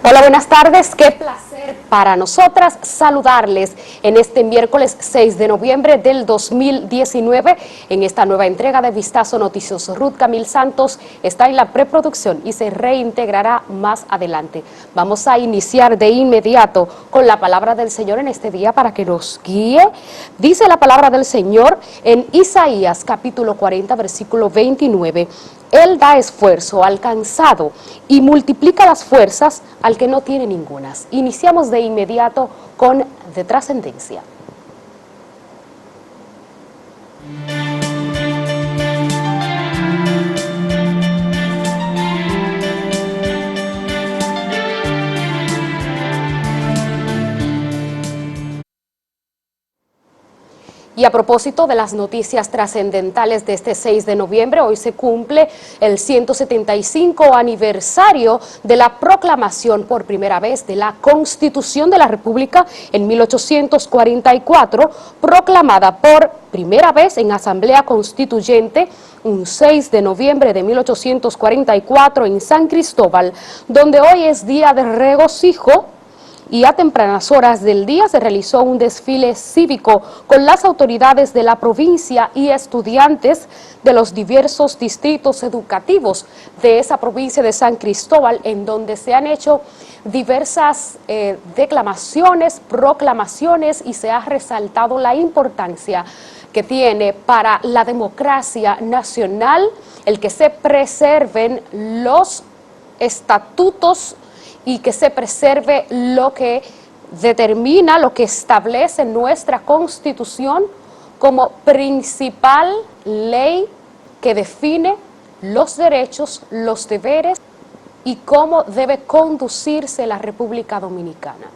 Hola, buenas tardes. Qué placer para nosotras saludarles en este miércoles 6 de noviembre del 2019 en esta nueva entrega de Vistazo Noticioso. Ruth Camil Santos está en la preproducción y se reintegrará más adelante. Vamos a iniciar de inmediato con la palabra del Señor en este día para que nos guíe. Dice la palabra del Señor en Isaías capítulo 40 versículo 29. Él da esfuerzo al cansado y multiplica las fuerzas al que no tiene ningunas. Iniciamos de inmediato con De Trascendencia. Y a propósito de las noticias trascendentales de este 6 de noviembre, hoy se cumple el 175 aniversario de la proclamación por primera vez de la Constitución de la República en 1844, proclamada por primera vez en Asamblea Constituyente un 6 de noviembre de 1844 en San Cristóbal, donde hoy es día de regocijo. Y a tempranas horas del día se realizó un desfile cívico con las autoridades de la provincia y estudiantes de los diversos distritos educativos de esa provincia de San Cristóbal, en donde se han hecho diversas declamaciones, proclamaciones, y se ha resaltado la importancia que tiene para la democracia nacional el que se preserven los estatutos y que se preserve lo que determina, lo que establece nuestra Constitución como principal ley que define los derechos, los deberes y cómo debe conducirse la República Dominicana.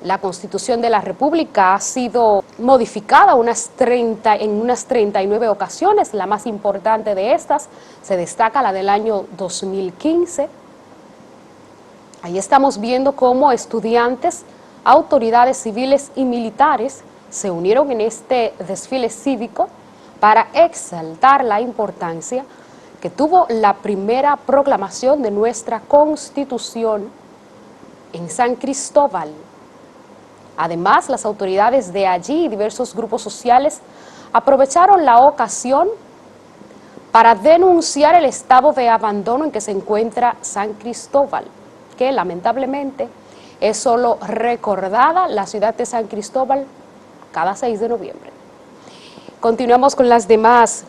La Constitución de la República ha sido modificada en unas 39 ocasiones. La más importante de estas se destaca la del año 2015. Ahí estamos viendo cómo estudiantes, autoridades civiles y militares se unieron en este desfile cívico para exaltar la importancia que tuvo la primera proclamación de nuestra Constitución en San Cristóbal. Además, las autoridades de allí y diversos grupos sociales aprovecharon la ocasión para denunciar el estado de abandono en que se encuentra San Cristóbal, que lamentablemente es solo recordada la ciudad de San Cristóbal cada 6 de noviembre. Continuamos con las demás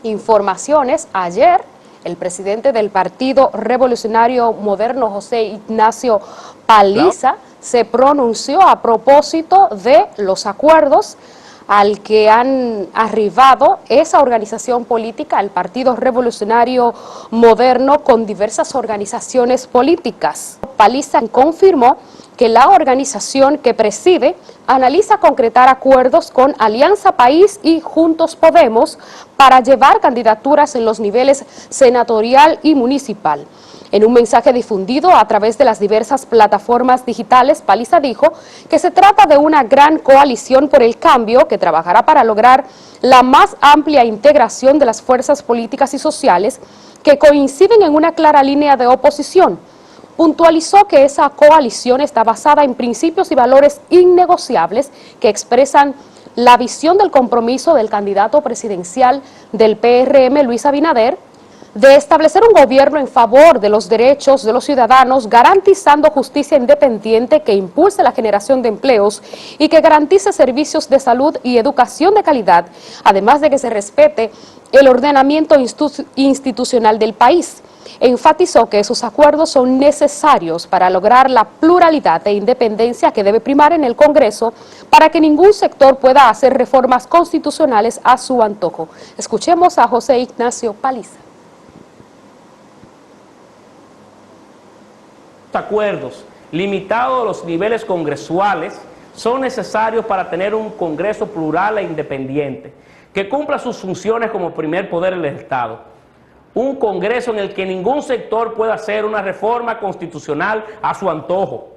informaciones. Ayer, el presidente del Partido Revolucionario Moderno, José Ignacio Paliza, se pronunció a propósito de los acuerdos al que han arribado esa organización política, el Partido Revolucionario Moderno, con diversas organizaciones políticas. Paliza confirmó que la organización que preside analiza concretar acuerdos con Alianza País y Juntos Podemos para llevar candidaturas en los niveles senatorial y municipal. En un mensaje difundido a través de las diversas plataformas digitales, Paliza dijo que se trata de una gran coalición por el cambio que trabajará para lograr la más amplia integración de las fuerzas políticas y sociales que coinciden en una clara línea de oposición. Puntualizó que esa coalición está basada en principios y valores innegociables que expresan la visión del compromiso del candidato presidencial del PRM, Luis Abinader, de establecer un gobierno en favor de los derechos de los ciudadanos, garantizando justicia independiente que impulse la generación de empleos y que garantice servicios de salud y educación de calidad, además de que se respete el ordenamiento institucional del país. Enfatizó que esos acuerdos son necesarios para lograr la pluralidad e independencia que debe primar en el Congreso para que ningún sector pueda hacer reformas constitucionales a su antojo. Escuchemos a José Ignacio Paliza. Acuerdos limitados a los niveles congresuales son necesarios para tener un Congreso plural e independiente que cumpla sus funciones como primer poder del Estado. Un Congreso en el que ningún sector pueda hacer una reforma constitucional a su antojo.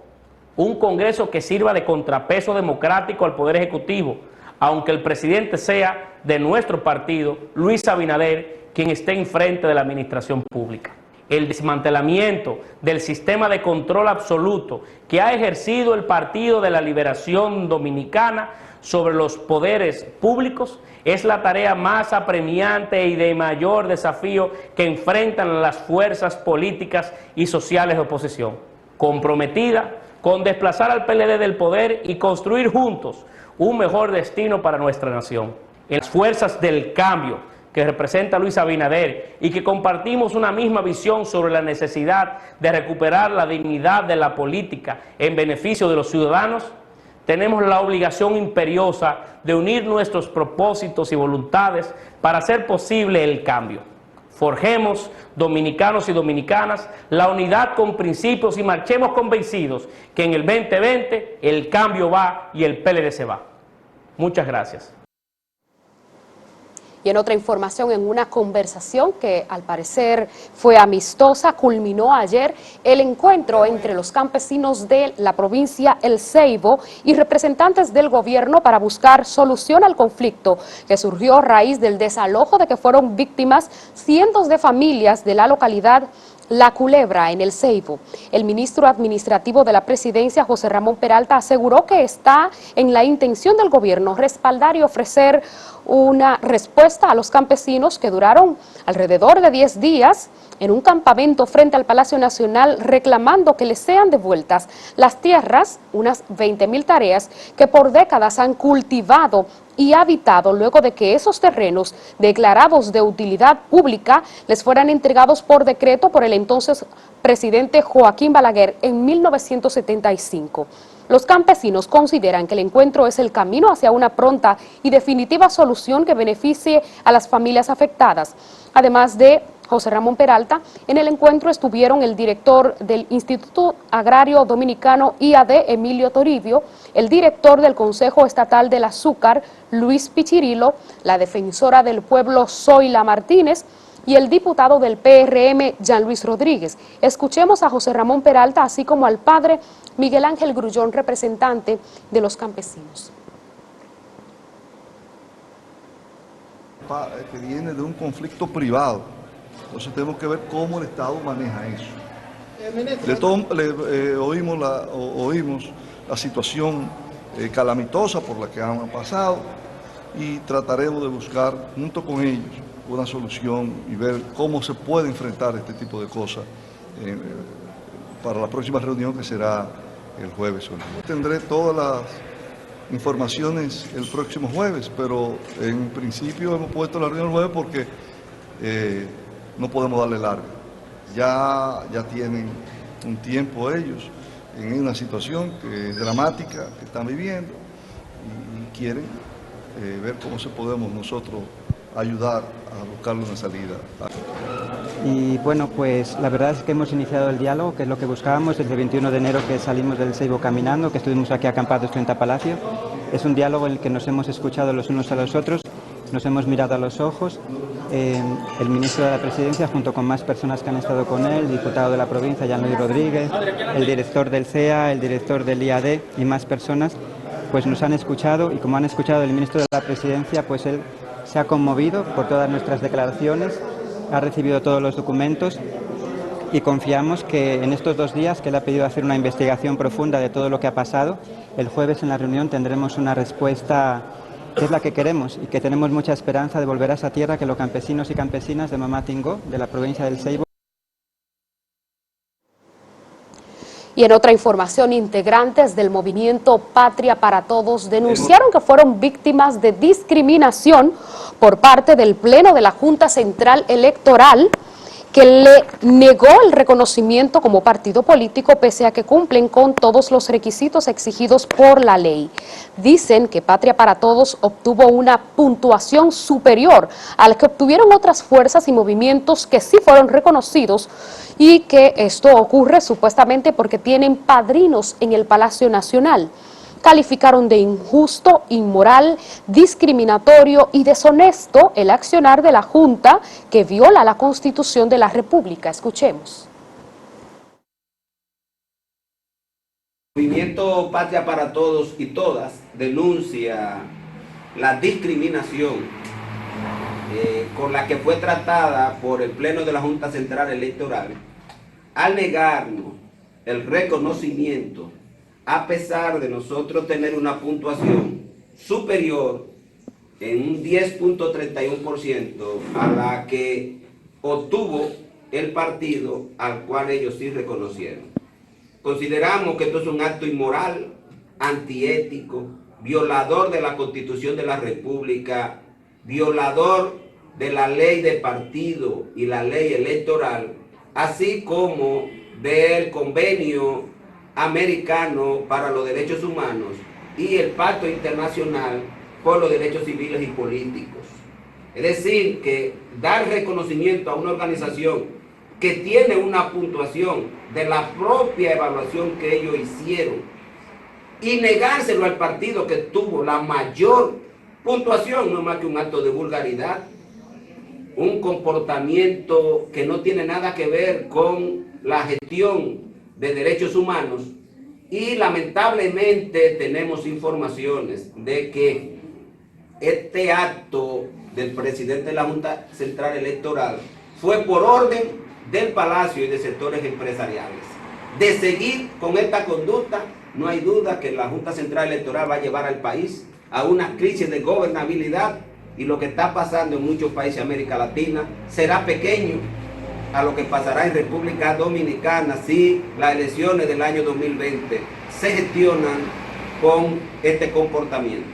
Un Congreso que sirva de contrapeso democrático al Poder Ejecutivo, aunque el presidente sea de nuestro partido, Luis Abinader, quien esté enfrente de la administración pública. el desmantelamiento del sistema de control absoluto que ha ejercido el Partido de la Liberación Dominicana sobre los poderes públicos es la tarea más apremiante y de mayor desafío que enfrentan las fuerzas políticas y sociales de oposición, comprometida con desplazar al PLD del poder y construir juntos un mejor destino para nuestra nación. En las fuerzas del cambio que representa Luis Abinader y que compartimos una misma visión sobre la necesidad de recuperar la dignidad de la política en beneficio de los ciudadanos, tenemos la obligación imperiosa de unir nuestros propósitos y voluntades para hacer posible el cambio. Forjemos, dominicanos y dominicanas, la unidad con principios y marchemos convencidos que en el 2020 el cambio va y el PLD se va. Muchas gracias. Y en otra información, en una conversación que al parecer fue amistosa, culminó ayer el encuentro entre los campesinos de la provincia El Ceibo y representantes del gobierno para buscar solución al conflicto que surgió a raíz del desalojo de que fueron víctimas cientos de familias de la localidad La Culebra, en El Ceibo. El ministro administrativo de la presidencia, José Ramón Peralta, aseguró que está en la intención del gobierno respaldar y ofrecer una respuesta a los campesinos que duraron alrededor de 10 días en un campamento frente al Palacio Nacional reclamando que les sean devueltas las tierras, unas 20.000 tareas que por décadas han cultivado y habitado luego de que esos terrenos declarados de utilidad pública les fueran entregados por decreto por el entonces presidente Joaquín Balaguer en 1975. Los campesinos consideran que el encuentro es el camino hacia una pronta y definitiva solución que beneficie a las familias afectadas. Además de José Ramón Peralta, en el encuentro estuvieron el director del Instituto Agrario Dominicano IAD, Emilio Toribio, el director del Consejo Estatal del Azúcar, Luis Pichirilo, la defensora del pueblo, Zoila Martínez, y el diputado del PRM, Jean Luis Rodríguez. Escuchemos a José Ramón Peralta, así como al padre Miguel Ángel Grullón, representante de los campesinos. Que viene de un conflicto privado, entonces tenemos que ver cómo el Estado maneja eso. Oímos la situación calamitosa por la que han pasado y trataremos de buscar junto con ellos una solución y ver cómo se puede enfrentar este tipo de cosas para la próxima reunión que será el jueves. Tendré todas las informaciones el próximo jueves, pero en principio hemos puesto la reunión el jueves porque no podemos darle largo. Ya tienen un tiempo ellos en una situación que es dramática que están viviendo y quieren ver cómo se podemos nosotros ayudar a buscarle una salida. Y bueno, pues la verdad es que hemos iniciado el diálogo, que es lo que buscábamos desde el 21 de enero que salimos del Ceibo caminando, que estuvimos aquí acampados frente a Palacio. Es un diálogo en el que nos hemos escuchado los unos a los otros, nos hemos mirado a los ojos. El ministro de la Presidencia, junto con más personas que han estado con él, el diputado de la provincia, Jean Luis Rodríguez, el director del CEA, el director del IAD y más personas, pues nos han escuchado, y como han escuchado el ministro de la Presidencia, pues él se ha conmovido por todas nuestras declaraciones, ha recibido todos los documentos y confiamos que en estos 2 días que él ha pedido hacer una investigación profunda de todo lo que ha pasado, el jueves en la reunión tendremos una respuesta que es la que queremos y que tenemos mucha esperanza de volver a esa tierra que los campesinos y campesinas de Mamá Tingó, de la provincia del Ceibo. Y en otra información, integrantes del movimiento Patria para Todos denunciaron que fueron víctimas de discriminación por parte del Pleno de la Junta Central Electoral, que le negó el reconocimiento como partido político pese a que cumplen con todos los requisitos exigidos por la ley. Dicen que Patria para Todos obtuvo una puntuación superior a la que obtuvieron otras fuerzas y movimientos que sí fueron reconocidos y que esto ocurre supuestamente porque tienen padrinos en el Palacio Nacional. Calificaron de injusto, inmoral, discriminatorio y deshonesto el accionar de la Junta que viola la Constitución de la República. Escuchemos. El movimiento Patria para Todos y Todas denuncia la discriminación con la que fue tratada por el Pleno de la Junta Central Electoral, al negarnos el reconocimiento, a pesar de nosotros tener una puntuación superior en un 10.31% a la que obtuvo el partido al cual ellos sí reconocieron. Consideramos que esto es un acto inmoral, antiético, violador de la Constitución de la República, violador de la ley de partido y la ley electoral, así como del Convenio Americano para los Derechos Humanos y el Pacto Internacional por los Derechos Civiles y Políticos. Es decir, que dar reconocimiento a una organización que tiene una puntuación de la propia evaluación que ellos hicieron y negárselo al partido que tuvo la mayor puntuación no es más que un acto de vulgaridad, un comportamiento que no tiene nada que ver con la gestión de derechos humanos, y lamentablemente tenemos informaciones de que este acto del presidente de la Junta Central Electoral fue por orden del Palacio y de sectores empresariales. De seguir con esta conducta, no hay duda que la Junta Central Electoral va a llevar al país a una crisis de gobernabilidad, y lo que está pasando en muchos países de América Latina será pequeño a lo que pasará en República Dominicana si las elecciones del año 2020 se gestionan con este comportamiento.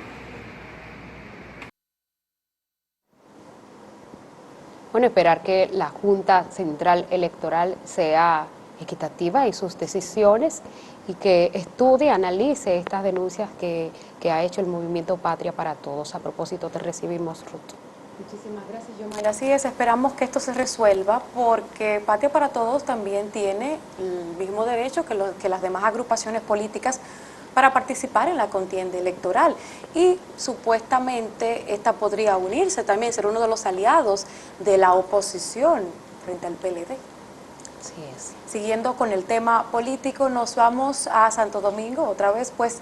Bueno, esperar que la Junta Central Electoral sea equitativa en sus decisiones y que estudie, analice estas denuncias que ha hecho el movimiento Patria para Todos. A propósito, te recibimos, Ruth. Muchísimas gracias, Yomara. Así es, esperamos que esto se resuelva, porque Patria para Todos también tiene el mismo derecho que las demás agrupaciones políticas para participar en la contienda electoral, y supuestamente esta podría unirse también, ser uno de los aliados de la oposición frente al PLD. Así es. Siguiendo con el tema político, nos vamos a Santo Domingo otra vez, pues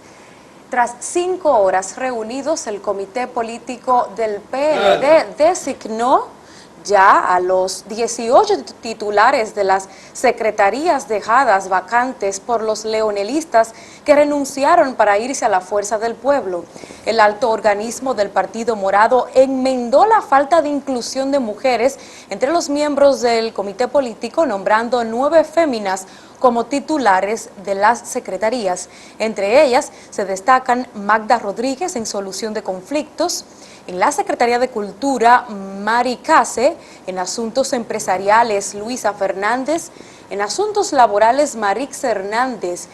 tras 5 horas reunidos, el comité político del PLD designó ya a los 18 titulares de las secretarías dejadas vacantes por los leonelistas que renunciaron para irse a la Fuerza del Pueblo. El alto organismo del Partido Morado enmendó la falta de inclusión de mujeres entre los miembros del comité político, nombrando 9 féminas como titulares de las secretarías. Entre ellas se destacan Magda Rodríguez en Solución de Conflictos, en la Secretaría de Cultura, Mari Case; en Asuntos Empresariales, Luisa Fernández; en Asuntos Laborales, Marix Hernández;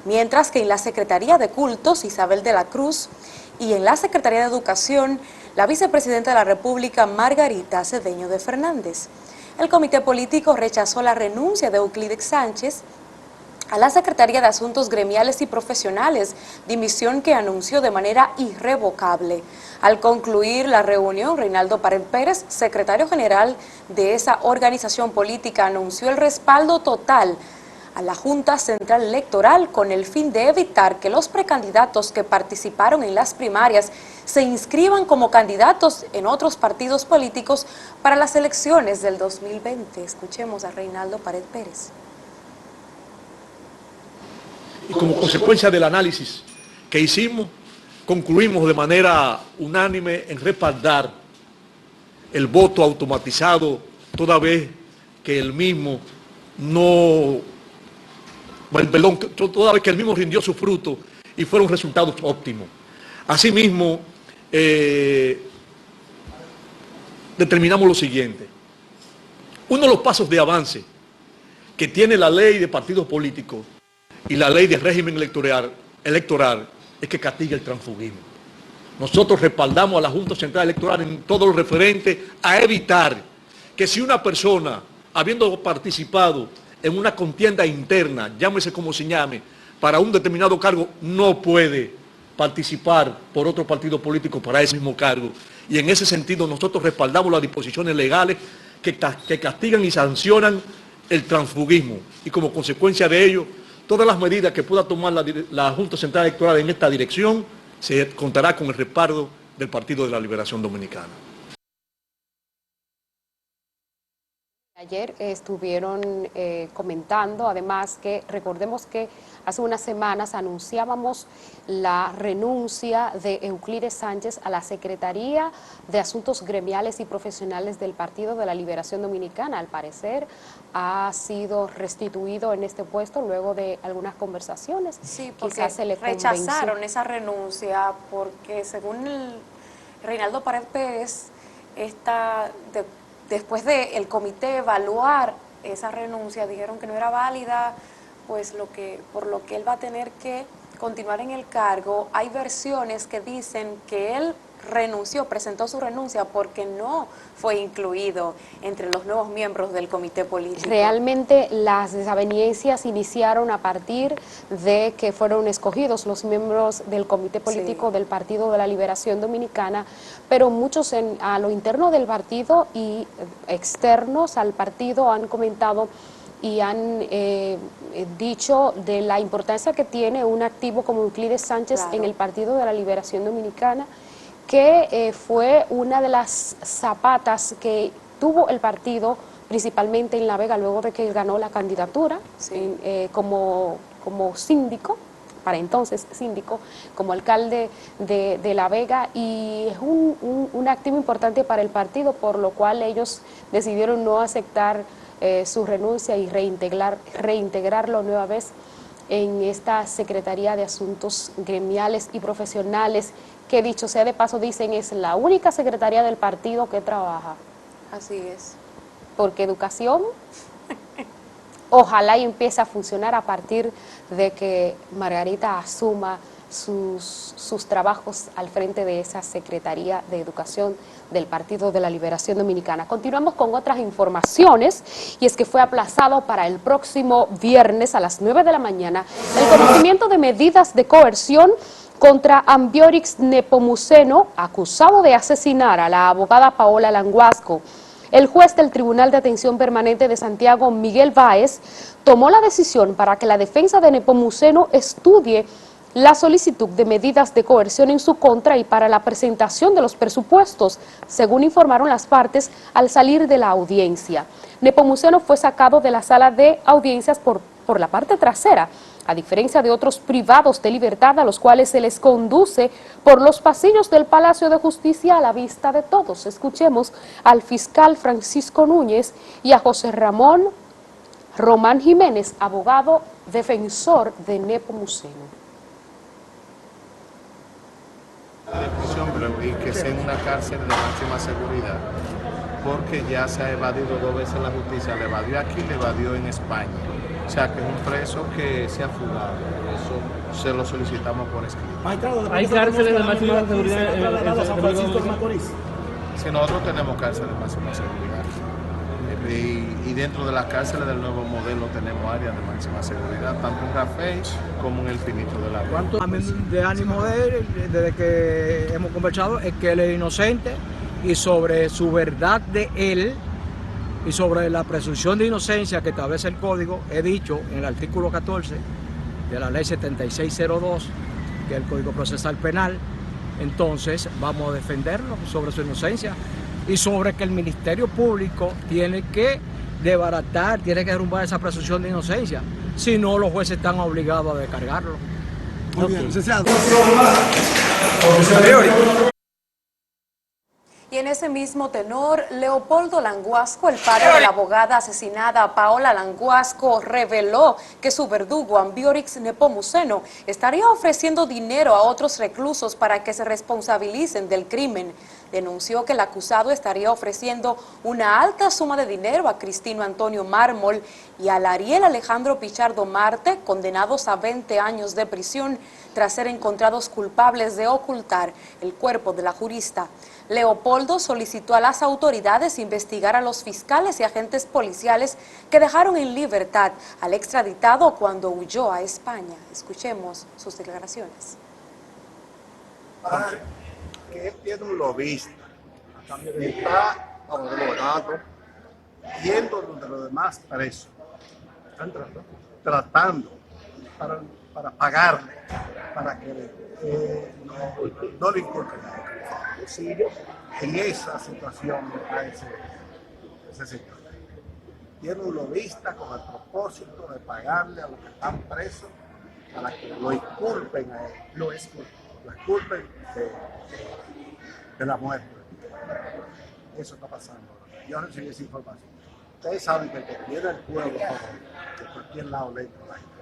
mientras que en la Secretaría de Cultos, Isabel de la Cruz; y en la Secretaría de Educación, la Vicepresidenta de la República, Margarita Cedeño de Fernández. El comité político rechazó la renuncia de Euclides Sánchez a la Secretaría de Asuntos Gremiales y Profesionales, dimisión que anunció de manera irrevocable. Al concluir la reunión, Reinaldo Pared Pérez, secretario general de esa organización política, anunció el respaldo total a la Junta Central Electoral con el fin de evitar que los precandidatos que participaron en las primarias se inscriban como candidatos en otros partidos políticos para las elecciones del 2020. Escuchemos a Reinaldo Pared Pérez. Y como consecuencia del análisis que hicimos, concluimos de manera unánime en respaldar el voto automatizado, toda vez que el mismo toda vez que el mismo rindió su fruto y fueron resultados óptimos. Asimismo, determinamos lo siguiente: uno de los pasos de avance que tiene la ley de partidos políticos y la ley de régimen electoral es que castiga el transfugismo. Nosotros respaldamos a la Junta Central Electoral en todo lo referente a evitar que si una persona, habiendo participado en una contienda interna, llámese como se llame, para un determinado cargo, no puede participar por otro partido político para ese mismo cargo. Y en ese sentido nosotros respaldamos las disposiciones legales que castigan y sancionan el transfugismo. Y como consecuencia de ello, todas las medidas que pueda tomar la Junta Central Electoral en esta dirección se contará con el respaldo del Partido de la Liberación Dominicana. Ayer estuvieron comentando, además que recordemos que hace unas semanas anunciábamos la renuncia de Euclides Sánchez a la Secretaría de Asuntos Gremiales y Profesionales del Partido de la Liberación Dominicana. Al parecer ha sido restituido en este puesto luego de algunas conversaciones. Sí, porque quizás se le rechazaron esa renuncia porque según Reinaldo Pared Pérez, después de el comité evaluar esa renuncia, dijeron que no era válida, pues por lo que él va a tener que continuar en el cargo. Hay versiones que dicen que él presentó su renuncia porque no fue incluido entre los nuevos miembros del comité político. Realmente las desavenencias iniciaron a partir de que fueron escogidos los miembros del comité político del Partido de la Liberación Dominicana, pero muchos a lo interno del partido y externos al partido han comentado y han dicho de la importancia que tiene un activo como Euclides Sánchez en el Partido de la Liberación Dominicana, que fue una de las zapatas que tuvo el partido, principalmente en La Vega, luego de que él ganó la candidatura como síndico, para entonces síndico, como alcalde de La Vega, y es un activo importante para el partido, por lo cual ellos decidieron no aceptar su renuncia y reintegrarlo nueva vez en esta Secretaría de Asuntos Gremiales y Profesionales, que dicho sea de paso dicen es la única secretaría del partido que trabaja. Así es. Porque educación, ojalá y empiece a funcionar a partir de que Margarita asuma sus trabajos al frente de esa Secretaría de Educación del Partido de la Liberación Dominicana. Continuamos con otras informaciones, y es que fue aplazado para el próximo viernes a las 9 de la mañana el conocimiento de medidas de coerción contra Ambiorix Nepomuceno, acusado de asesinar a la abogada Paola Languasco. El juez del Tribunal de Atención Permanente de Santiago, Miguel Báez, tomó la decisión para que la defensa de Nepomuceno estudie la solicitud de medidas de coerción en su contra y para la presentación de los presupuestos, según informaron las partes al salir de la audiencia. Nepomuceno fue sacado de la sala de audiencias por la parte trasera, a diferencia de otros privados de libertad a los cuales se les conduce por los pasillos del Palacio de Justicia a la vista de todos. Escuchemos al fiscal Francisco Núñez y a José Román Jiménez, abogado defensor de Nepomuceno. Y que sea en una cárcel de máxima seguridad, porque ya se ha evadido 2 veces la justicia, le evadió aquí, le evadió en España. O sea, que es un preso que se ha fugado. Eso se lo solicitamos por escrito. ¿Hay cárceles de máxima seguridad en San Francisco de Macorís? Si nosotros tenemos cárceles de máxima seguridad. Y dentro de las cárceles del nuevo modelo tenemos áreas de máxima seguridad, tanto en Rafael como en el Finito de la Vega. ¿Cuánto de ánimo de él, desde que hemos conversado, es que él es inocente, y sobre su verdad de él y sobre la presunción de inocencia que establece el Código, he dicho en el artículo 14 de la Ley 7602, que es el Código Procesal Penal, entonces vamos a defenderlo sobre su inocencia y sobre que el Ministerio Público tiene que desbaratar, tiene que derrumbar esa presunción de inocencia, si no los jueces están obligados a descargarlo. Muy bien, licenciado. Y en ese mismo tenor, Leopoldo Languasco, el padre de la abogada asesinada Paola Languasco, reveló que su verdugo Ambiorix Nepomuceno estaría ofreciendo dinero a otros reclusos para que se responsabilicen del crimen. Denunció que el acusado estaría ofreciendo una alta suma de dinero a Cristino Antonio Mármol y al Ariel Alejandro Pichardo Marte, condenados a 20 años de prisión tras ser encontrados culpables de ocultar el cuerpo de la jurista. Leopoldo solicitó a las autoridades investigar a los fiscales y agentes policiales que dejaron en libertad al extraditado cuando huyó a España. Escuchemos sus declaraciones. Que él tiene un lobista, está abogado, yendo donde los demás presos, están tratando para pagarle, para que no le inculquen en esa situación está ese sector. tiene un lobista con el propósito de pagarle a los que están presos para que lo exculpen a él, lo exculpen de la muerte. Eso está pasando. Yo recibí esa información. Ustedes saben que el que tiene el pueblo de cualquier lado le entra la información.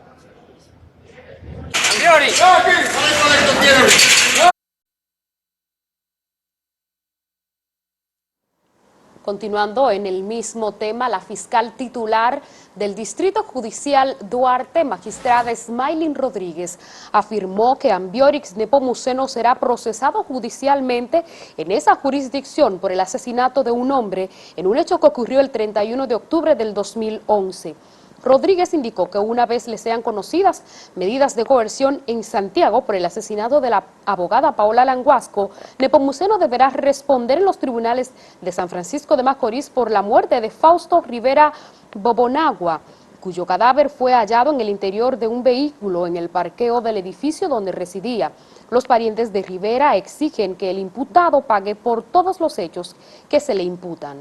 Continuando en el mismo tema, la fiscal titular del Distrito Judicial Duarte, magistrada Smailin Rodríguez, afirmó que Ambiorix Nepomuceno será procesado judicialmente en esa jurisdicción por el asesinato de un hombre en un hecho que ocurrió el 31 de octubre del 2011. Rodríguez indicó que una vez le sean conocidas medidas de coerción en Santiago por el asesinato de la abogada Paola Languasco, Nepomuceno deberá responder en los tribunales de San Francisco de Macorís por la muerte de Fausto Rivera Bobonagua, cuyo cadáver fue hallado en el interior de un vehículo en el parqueo del edificio donde residía. Los parientes de Rivera exigen que el imputado pague por todos los hechos que se le imputan.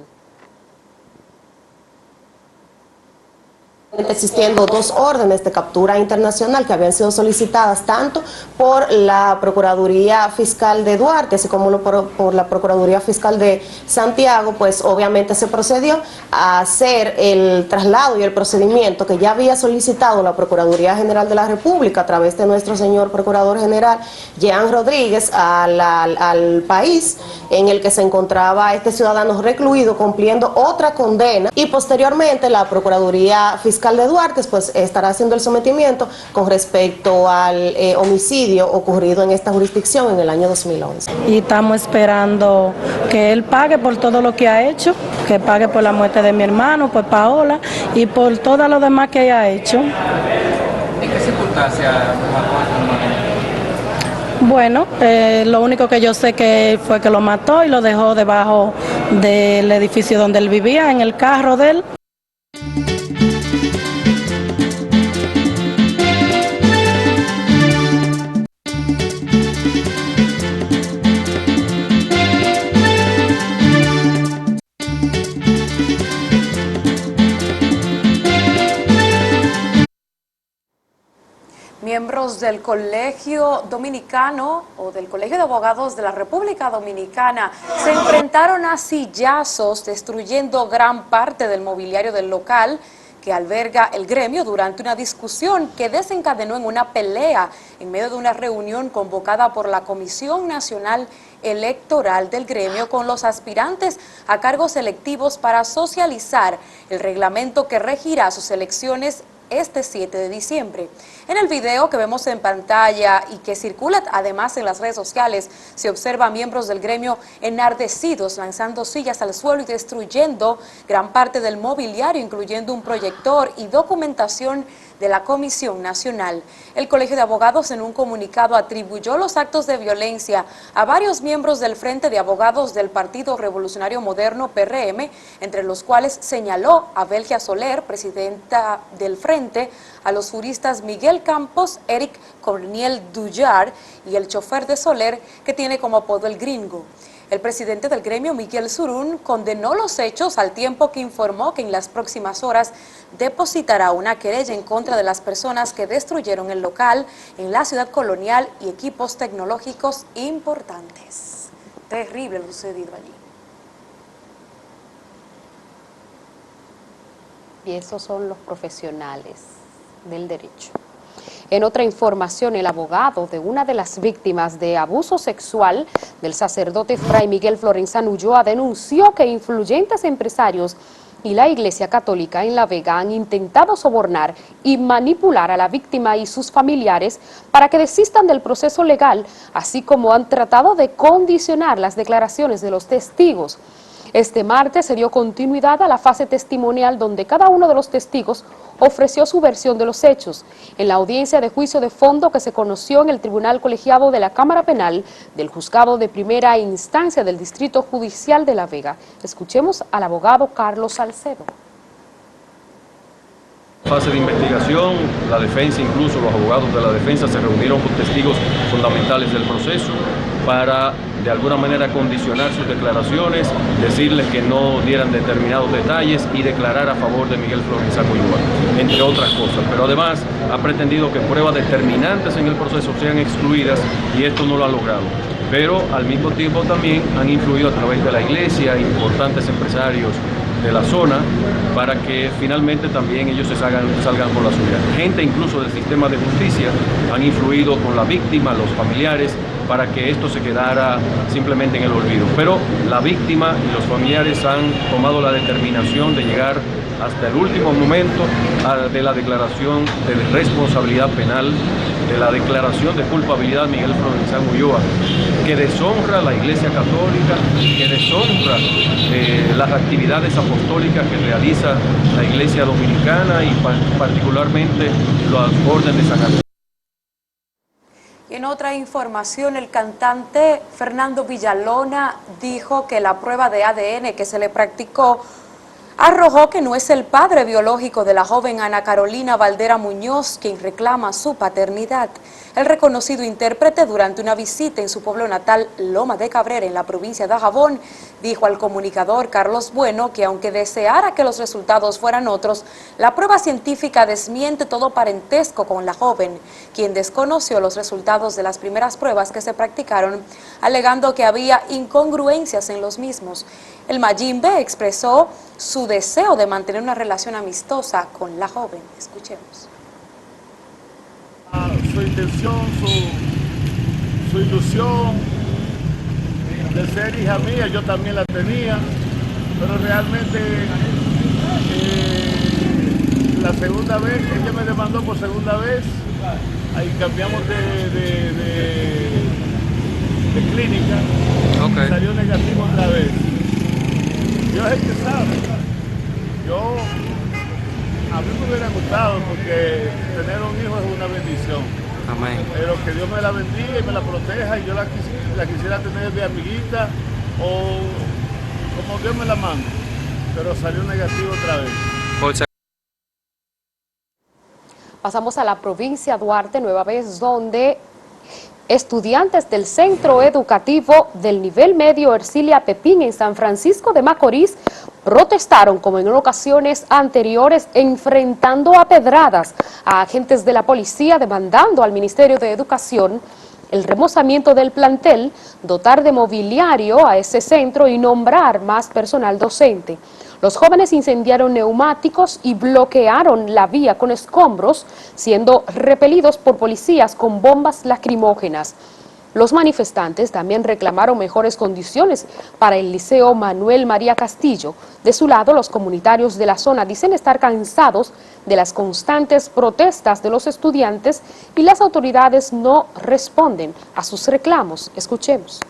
Existiendo dos órdenes de captura internacional que habían sido solicitadas tanto por la Procuraduría Fiscal de Duarte, así como por la Procuraduría Fiscal de Santiago, pues obviamente se procedió a hacer el traslado y el procedimiento que ya había solicitado la Procuraduría General de la República a través de nuestro señor Procurador General Jean Rodríguez al país en el que se encontraba este ciudadano recluido cumpliendo otra condena, y posteriormente la Procuraduría Fiscal de Duarte pues estará haciendo el sometimiento con respecto al homicidio ocurrido en esta jurisdicción en el año 2011. Y estamos esperando que él pague por todo lo que ha hecho, que pague por la muerte de mi hermano, por Paola y por todo lo demás que haya hecho. ¿En qué circunstancias mató a su hermano? Bueno, lo único que yo sé que fue que lo mató y lo dejó debajo del edificio donde él vivía, en el carro de él. Miembros del Colegio Dominicano o del Colegio de Abogados de la República Dominicana se enfrentaron a sillazos, destruyendo gran parte del mobiliario del local que alberga el gremio durante una discusión que desencadenó en una pelea en medio de una reunión convocada por la Comisión Nacional Electoral del gremio con los aspirantes a cargos electivos para socializar el reglamento que regirá sus elecciones este 7 de diciembre. En el video que vemos en pantalla y que circula además en las redes sociales, se observa a miembros del gremio enardecidos lanzando sillas al suelo y destruyendo gran parte del mobiliario, incluyendo un proyector y documentación de la Comisión Nacional. El Colegio de Abogados en un comunicado atribuyó los actos de violencia a varios miembros del Frente de Abogados del Partido Revolucionario Moderno PRM, entre los cuales señaló a Belgia Soler, presidenta del Frente, a los juristas Miguel Campos, Eric Corniel Dullar y el chofer de Soler, que tiene como apodo el Gringo. El presidente del gremio, Miguel Surún, condenó los hechos al tiempo que informó que en las próximas horas depositará una querella en contra de las personas que destruyeron el local en la ciudad colonial y equipos tecnológicos importantes. Terrible lo sucedido allí. Y esos son los profesionales del derecho. En otra información, el abogado de una de las víctimas de abuso sexual del sacerdote Fray Miguel Florenzano Ulloa denunció que influyentes empresarios y la Iglesia Católica en La Vega han intentado sobornar y manipular a la víctima y sus familiares para que desistan del proceso legal, así como han tratado de condicionar las declaraciones de los testigos. Este martes se dio continuidad a la fase testimonial donde cada uno de los testigos ofreció su versión de los hechos. En la audiencia de juicio de fondo que se conoció en el Tribunal Colegiado de la Cámara Penal del Juzgado de Primera Instancia del Distrito Judicial de La Vega. Escuchemos al abogado Carlos Salcedo. Fase de investigación, la defensa, incluso los abogados de la defensa se reunieron con testigos fundamentales del proceso para de alguna manera condicionar sus declaraciones, decirles que no dieran determinados detalles y declarar a favor de Miguel Flores Amuyúa, entre otras cosas. Pero además ha pretendido que pruebas determinantes en el proceso sean excluidas y esto no lo ha logrado. Pero al mismo tiempo también han influido a través de la iglesia, importantes empresarios de la zona, para que finalmente también ellos salgan por la suya. Gente incluso del sistema de justicia han influido con la víctima, los familiares, para que esto se quedara simplemente en el olvido. Pero la víctima y los familiares han tomado la determinación de llegar hasta el último momento de la declaración de responsabilidad penal, de la declaración de culpabilidad de Miguel Florencio Ulloa, que deshonra la Iglesia Católica, que deshonra las actividades apostólicas que realiza la Iglesia Dominicana y particularmente las órdenes de San Andrés. Y en otra información, el cantante Fernando Villalona dijo que la prueba de ADN que se le practicó arrojó que no es el padre biológico de la joven Ana Carolina Valdera Muñoz quien reclama su paternidad. El reconocido intérprete, durante una visita en su pueblo natal, Loma de Cabrera, en la provincia de Dajabón, dijo al comunicador Carlos Bueno que aunque deseara que los resultados fueran otros, la prueba científica desmiente todo parentesco con la joven, quien desconoció los resultados de las primeras pruebas que se practicaron, alegando que había incongruencias en los mismos. El Mayimbe expresó su deseo de mantener una relación amistosa con la joven. Escuchemos. Su intención, su ilusión de ser hija mía, yo también la tenía, pero realmente la segunda vez, ella me demandó por segunda vez, ahí cambiamos de clínica, okay. Salió negativo otra vez. Dios es el que sabe. A mí me hubiera gustado porque tener un hijo es una bendición. Amén. Pero que Dios me la bendiga y me la proteja y yo la quisiera tener de amiguita o como Dios me la manda. Pero salió negativo otra vez. Pasamos a la provincia de Duarte, nueva vez, donde estudiantes del Centro Educativo del Nivel Medio Ercilia Pepín en San Francisco de Macorís protestaron como en ocasiones anteriores, enfrentando a pedradas a agentes de la policía, demandando al Ministerio de Educación el remozamiento del plantel, dotar de mobiliario a ese centro y nombrar más personal docente. Los jóvenes incendiaron neumáticos y bloquearon la vía con escombros, siendo repelidos por policías con bombas lacrimógenas. Los manifestantes también reclamaron mejores condiciones para el Liceo Manuel María Castillo. De su lado, los comunitarios de la zona dicen estar cansados de las constantes protestas de los estudiantes y las autoridades no responden a sus reclamos. Escuchemos.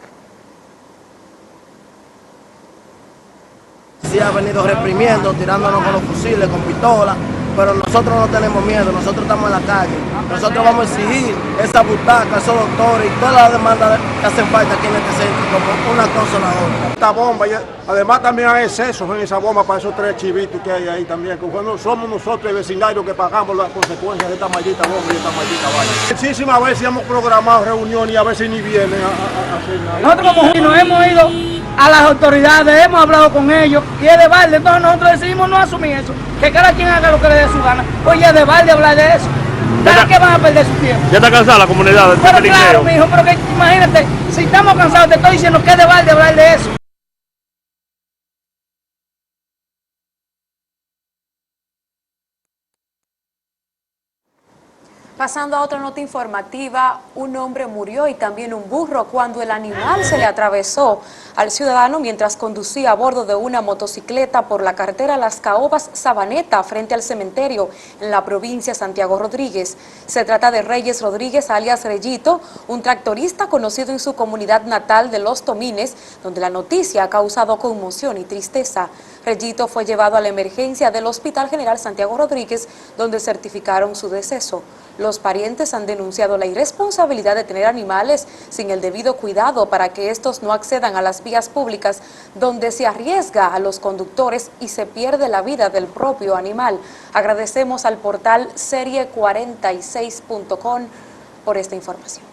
Sí, ha venido reprimiendo, tirándonos con los fusiles, con pistolas, pero nosotros no tenemos miedo, nosotros estamos en la calle. Nosotros vamos a exigir esa butaca, esos doctores y todas las demandas que hacen falta aquí en este centro, como una cosa o la otra. Esta bomba, además también hay excesos en esa bomba para esos 3 chivitos que hay ahí también, que cuando somos nosotros el vecindario que pagamos las consecuencias de esta maldita bomba y esta maldita vaina. Muchísimas veces hemos programado reuniones y a veces ni vienen a hacer nada. Nosotros como juicios hemos ido a las autoridades, hemos hablado con ellos y es de balde, entonces nosotros decidimos no asumir eso, que cada quien haga lo que le dé su gana. Oye, es de balde hablar de eso. ¿Para qué van a perder su tiempo? ¿Ya está cansada la comunidad del Pero claro, mijo, pero que imagínate, si estamos cansados, te estoy diciendo que es de balde hablar de eso. Pasando a otra nota informativa, un hombre murió y también un burro cuando el animal se le atravesó al ciudadano mientras conducía a bordo de una motocicleta por la carretera Las Caobas Sabaneta frente al cementerio en la provincia de Santiago Rodríguez. Se trata de Reyes Rodríguez alias Reyito, un tractorista conocido en su comunidad natal de Los Tomines, donde la noticia ha causado conmoción y tristeza. Reyito fue llevado a la emergencia del Hospital General Santiago Rodríguez, donde certificaron su deceso. Los parientes han denunciado la irresponsabilidad de tener animales sin el debido cuidado para que estos no accedan a las vías públicas, donde se arriesga a los conductores y se pierde la vida del propio animal. Agradecemos al portal serie46.com por esta información.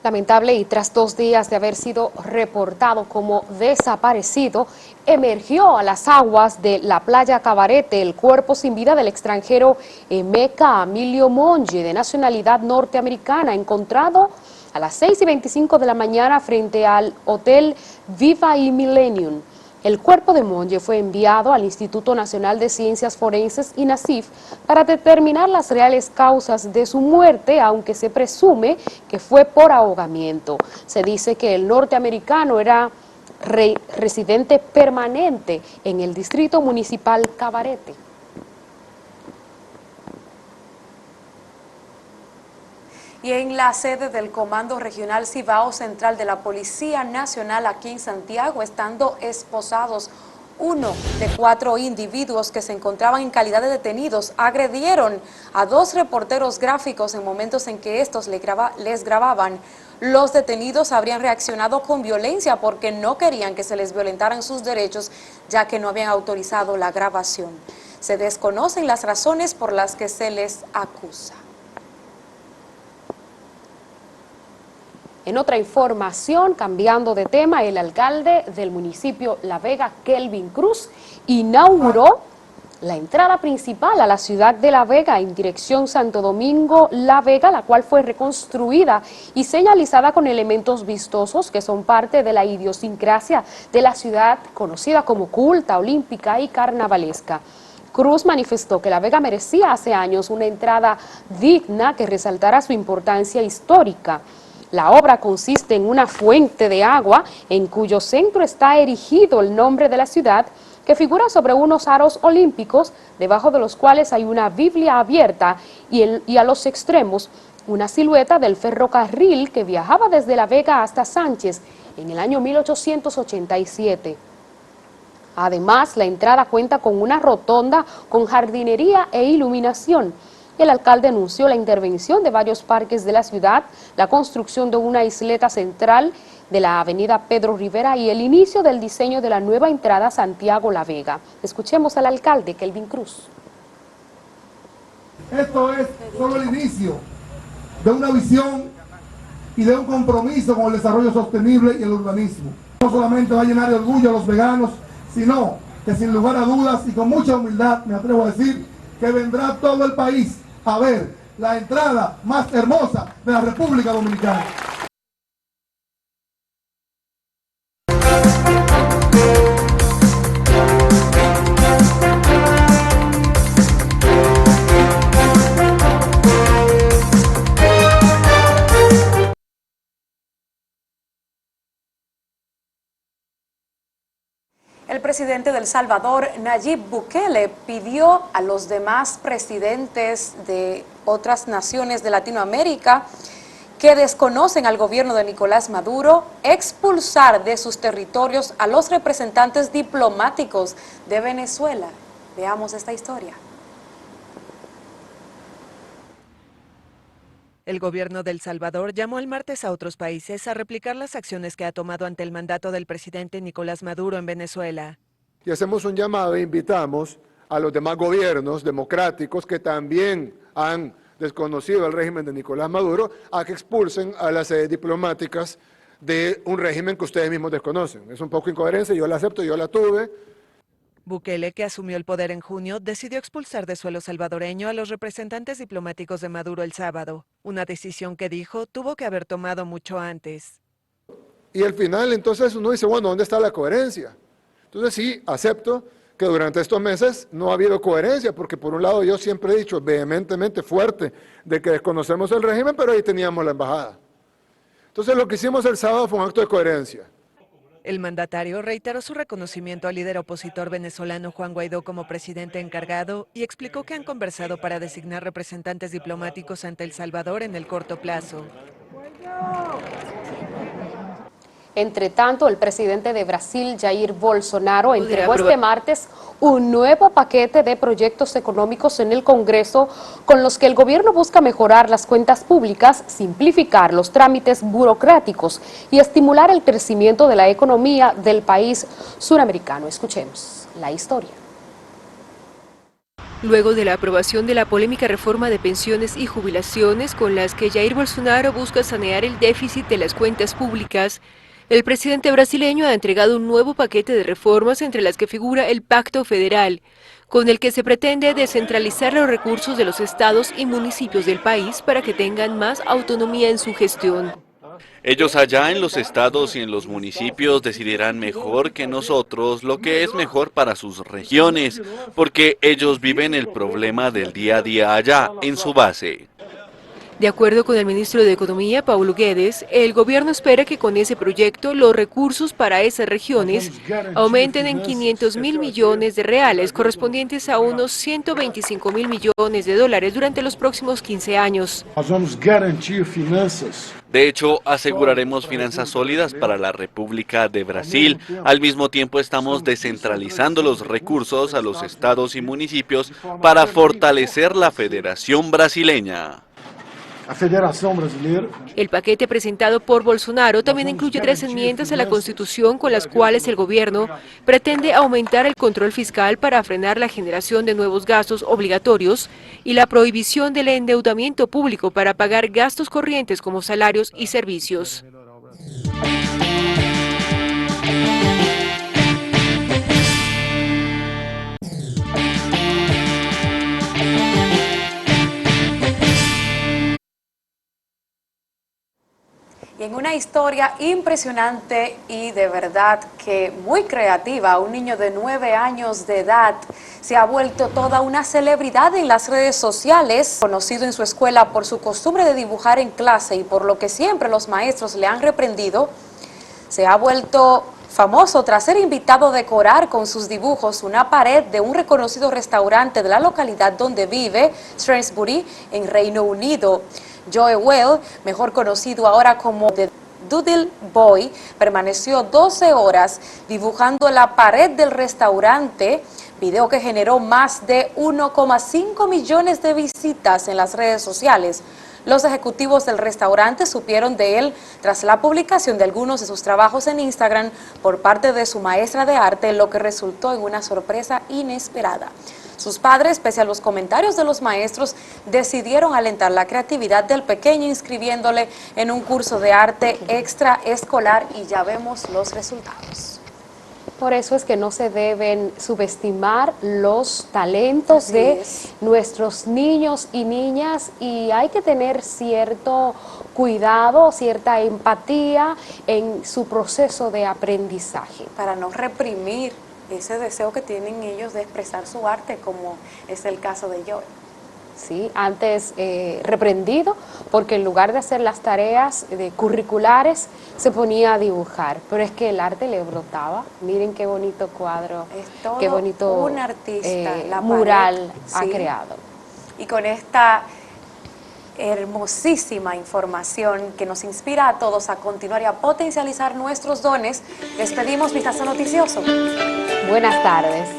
Lamentable, y tras 2 días de haber sido reportado como desaparecido, emergió a las aguas de la playa Cabarete el cuerpo sin vida del extranjero Emeka Emilio Monge, de nacionalidad norteamericana, encontrado a las 6:25 de la mañana frente al Hotel Viva y Millennium. El cuerpo de Monge fue enviado al Instituto Nacional de Ciencias Forenses, INACIF, para determinar las reales causas de su muerte, aunque se presume que fue por ahogamiento. Se dice que el norteamericano era residente permanente en el distrito municipal Cabarete. Y en la sede del Comando Regional Cibao Central de la Policía Nacional aquí en Santiago, estando esposados 1 de 4 individuos que se encontraban en calidad de detenidos, agredieron a 2 reporteros gráficos en momentos en que estos les grababan. Los detenidos habrían reaccionado con violencia porque no querían que se les violentaran sus derechos, ya que no habían autorizado la grabación. Se desconocen las razones por las que se les acusa. En otra información, cambiando de tema, el alcalde del municipio La Vega, Kelvin Cruz, inauguró la entrada principal a la ciudad de La Vega en dirección Santo Domingo La Vega, la cual fue reconstruida y señalizada con elementos vistosos que son parte de la idiosincrasia de la ciudad, conocida como culta, olímpica y carnavalesca. Cruz manifestó que La Vega merecía hace años una entrada digna que resaltara su importancia histórica. La obra consiste en una fuente de agua en cuyo centro está erigido el nombre de la ciudad, que figura sobre unos aros olímpicos, debajo de los cuales hay una Biblia abierta y a los extremos una silueta del ferrocarril que viajaba desde La Vega hasta Sánchez en el año 1887. Además, la entrada cuenta con una rotonda con jardinería e iluminación. El alcalde anunció la intervención de varios parques de la ciudad, la construcción de una isleta central de la avenida Pedro Rivera y el inicio del diseño de la nueva entrada Santiago La Vega. Escuchemos al alcalde Kelvin Cruz. Esto es solo el inicio de una visión y de un compromiso con el desarrollo sostenible y el urbanismo. No solamente va a llenar de orgullo a los veganos, sino que sin lugar a dudas y con mucha humildad me atrevo a decir que vendrá todo el país a ver la entrada más hermosa de la República Dominicana. El presidente de El Salvador, Nayib Bukele, pidió a los demás presidentes de otras naciones de Latinoamérica que desconocen al gobierno de Nicolás Maduro expulsar de sus territorios a los representantes diplomáticos de Venezuela. Veamos esta historia. El gobierno de El Salvador llamó el martes a otros países a replicar las acciones que ha tomado ante el mandato del presidente Nicolás Maduro en Venezuela. Y hacemos un llamado e invitamos a los demás gobiernos democráticos que también han desconocido el régimen de Nicolás Maduro a que expulsen a las sedes diplomáticas de un régimen que ustedes mismos desconocen. Es un poco incoherencia, yo la acepto, yo la tuve. Bukele, que asumió el poder en junio, decidió expulsar de suelo salvadoreño a los representantes diplomáticos de Maduro el sábado, una decisión que dijo tuvo que haber tomado mucho antes. Y al final entonces uno dice, bueno, ¿dónde está la coherencia? Entonces sí, acepto que durante estos meses no ha habido coherencia, porque por un lado yo siempre he dicho vehementemente fuerte de que desconocemos el régimen, pero ahí teníamos la embajada. Entonces lo que hicimos el sábado fue un acto de coherencia. El mandatario reiteró su reconocimiento al líder opositor venezolano Juan Guaidó como presidente encargado y explicó que han conversado para designar representantes diplomáticos ante El Salvador en el corto plazo. Entre tanto, el presidente de Brasil, Jair Bolsonaro, entregó este martes un nuevo paquete de proyectos económicos en el Congreso con los que el gobierno busca mejorar las cuentas públicas, simplificar los trámites burocráticos y estimular el crecimiento de la economía del país suramericano. Escuchemos la historia. Luego de la aprobación de la polémica reforma de pensiones y jubilaciones con las que Jair Bolsonaro busca sanear el déficit de las cuentas públicas, el presidente brasileño ha entregado un nuevo paquete de reformas entre las que figura el Pacto Federal, con el que se pretende descentralizar los recursos de los estados y municipios del país para que tengan más autonomía en su gestión. Ellos allá en los estados y en los municipios decidirán mejor que nosotros lo que es mejor para sus regiones, porque ellos viven el problema del día a día allá, en su base. De acuerdo con el ministro de Economía, Paulo Guedes, el gobierno espera que con ese proyecto los recursos para esas regiones aumenten en 500.000 millones de reales, correspondientes a unos 125.000 millones de dólares durante los próximos 15 años. De hecho, aseguraremos finanzas sólidas para la República de Brasil. Al mismo tiempo estamos descentralizando los recursos a los estados y municipios para fortalecer la Federación Brasileña. El paquete presentado por Bolsonaro también incluye 3 enmiendas a la Constitución con las cuales el gobierno pretende aumentar el control fiscal para frenar la generación de nuevos gastos obligatorios y la prohibición del endeudamiento público para pagar gastos corrientes como salarios y servicios. Y en una historia impresionante y de verdad que muy creativa, un niño de 9 años de edad se ha vuelto toda una celebridad en las redes sociales, conocido en su escuela por su costumbre de dibujar en clase y por lo que siempre los maestros le han reprendido. Se ha vuelto famoso tras ser invitado a decorar con sus dibujos una pared de un reconocido restaurante de la localidad donde vive, Shrewsbury, en Reino Unido. Joe Well, mejor conocido ahora como The Doodle Boy, permaneció 12 horas dibujando la pared del restaurante, video que generó más de 1,5 millones de visitas en las redes sociales. Los ejecutivos del restaurante supieron de él tras la publicación de algunos de sus trabajos en Instagram por parte de su maestra de arte, lo que resultó en una sorpresa inesperada. Sus padres, pese a los comentarios de los maestros, decidieron alentar la creatividad del pequeño inscribiéndole en un curso de arte extraescolar y ya vemos los resultados. Por eso es que no se deben subestimar los talentos de nuestros niños y niñas y hay que tener cierto cuidado, cierta empatía en su proceso de aprendizaje. Para no reprimir ese deseo que tienen ellos de expresar su arte, como es el caso de Joe. Sí, antes reprendido porque en lugar de hacer las tareas curriculares se ponía a dibujar, pero es que el arte le brotaba. Miren qué bonito cuadro, es todo qué bonito un artista, la mural pared, ha creado. Y con esta hermosísima información que nos inspira a todos a continuar y a potencializar nuestros dones, les pedimos Vistazo Noticioso. Buenas tardes.